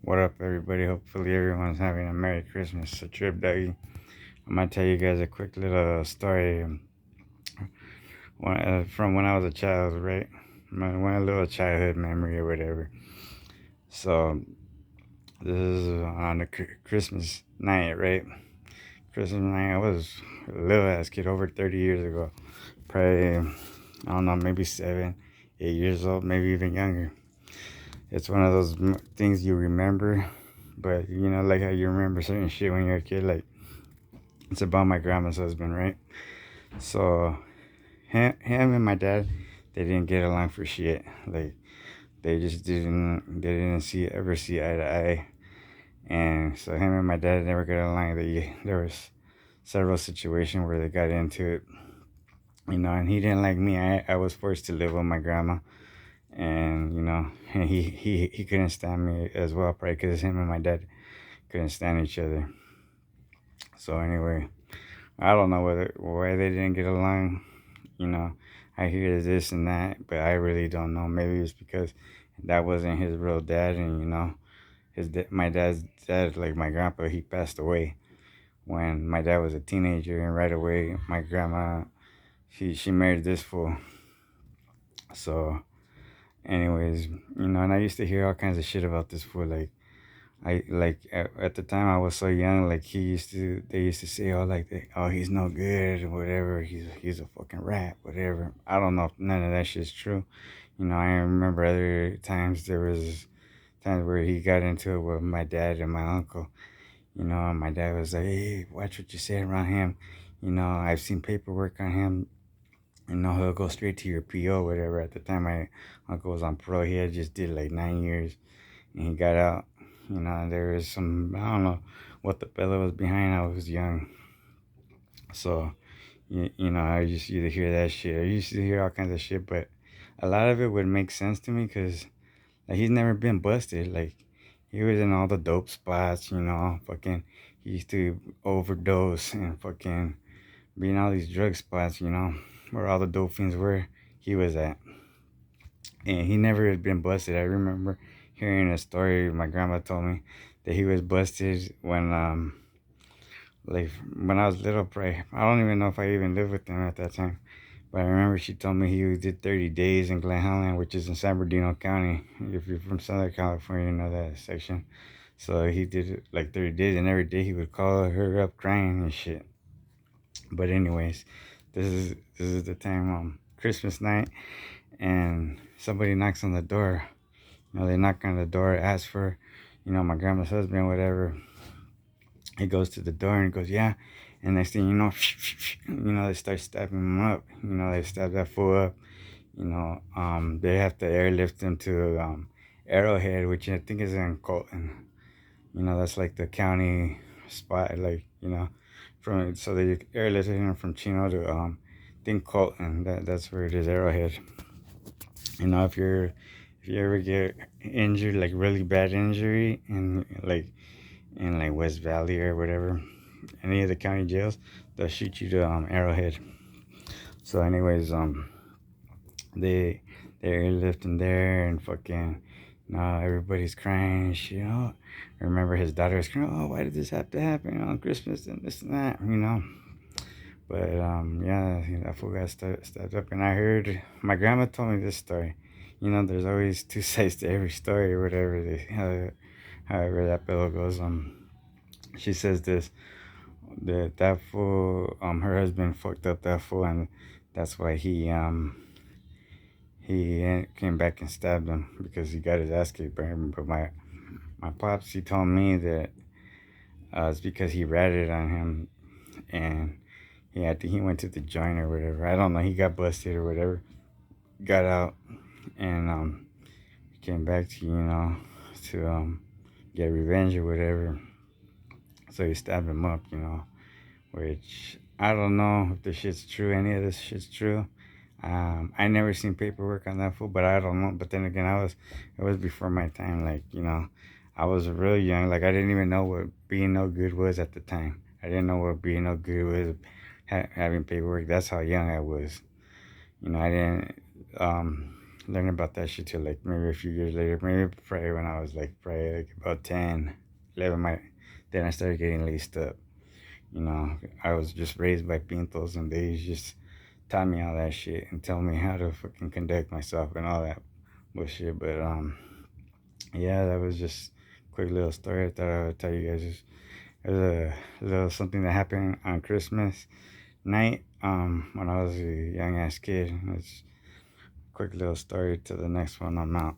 What up, everybody? Hopefully, everyone's having a Merry Christmas. So, Trip Doggy. I'm gonna tell you guys a quick little story from when I was a child, right? One little childhood memory or whatever. So, this is on the Christmas night, right? Christmas night, I was a little ass kid, over 30 years ago. Probably, I don't know, maybe 7, 8 years old, maybe even younger. It's one of those things you remember, but like how you remember certain shit when you're a kid, like it's about my grandma's husband, right? So him and my dad, they didn't get along for shit. Like they didn't see eye to eye, and so him and my dad never got along. There was several situations where they got into it, and he didn't like me. I was forced to live with my grandma, and and he couldn't stand me as well, probably because him and my dad couldn't stand each other. So anyway, I don't know why they didn't get along. You know, I hear this and that, but I really don't know. Maybe it's because that wasn't his real dad, and my dad's dad, like my grandpa, he passed away when my dad was a teenager, and right away my grandma, she married this fool. So, anyways, and I used to hear all kinds of shit about this fool, like. At the time I was so young, like they used to say, oh, like, oh, he's no good or whatever, he's a fucking rat, whatever. I don't know if none of that shit's true. I remember other times there was times where he got into it with my dad and my uncle. And my dad was like, hey, watch what you say around him. I've seen paperwork on him. He'll go straight to your PO, whatever. At the time my uncle was on parole, he had just did like 9 years and he got out. There was some, I don't know what the fella was behind. I was young. So, I used to hear that shit. I used to hear all kinds of shit, but a lot of it would make sense to me because like, he's never been busted. Like, he was in all the dope spots, fucking, he used to overdose and fucking be in all these drug spots, where all the dope fiends were, he was at. And he never had been busted. I remember hearing a story my grandma told me that he was busted when I was little. Probably I don't even know if I even lived with him at that time, but I remember she told me he did 30 days in Glen Helen, which is in San Bernardino County. If you're from Southern California, you know that section. So he did like 30 days, and every day he would call her up crying and shit. But anyways, this is the time, Christmas night, and somebody knocks on the door. They knock on the door, ask for, my grandma's husband, whatever. He goes to the door and goes, yeah. And next thing you know, they start stabbing him up. They stab that fool up. They have to airlift him to Arrowhead, which I think is in Colton. That's like the county spot, like, so they airlifted him from Chino to I think Colton. That's where it is, Arrowhead. If you ever get injured, like really bad injury, in like West Valley or whatever, any of the county jails, they'll shoot you to Arrowhead. So, anyways, they're lifting there and fucking. Everybody's crying and shit. I remember his daughter was crying. Oh, why did this have to happen on Christmas and this and that. But yeah, that fool got stabbed up, and I heard my grandma told me this story. There's always two sides to every story or whatever. However that fellow goes. She says this, that fool, her husband fucked up that fool, and that's why he came back and stabbed him because he got his ass kicked by him. But my pops, he told me that it's because he ratted on him, and he went to the joint or whatever. I don't know. He got busted or whatever, got out, and came back to get revenge or whatever. So he stabbed him up, which I don't know if this shit's true. Any of this shit's true. I never seen paperwork on that fool, but I don't know. But then again, it was before my time. Like, I was real young. Like, I didn't even know what being no good was at the time. I didn't know what being no good was, having paperwork. That's how young I was. I didn't. learn about that shit till like maybe a few years later. Maybe probably when I was like probably like about 10, 11. Then I started getting laced up. You know, I was just raised by pintos, and they just taught me all that shit and tell me how to fucking conduct myself and all that bullshit. But yeah, that was just a quick little story I thought I would tell you guys. It was a little something that happened on Christmas night when I was a young ass kid. It's a quick little story to the next one I'm out.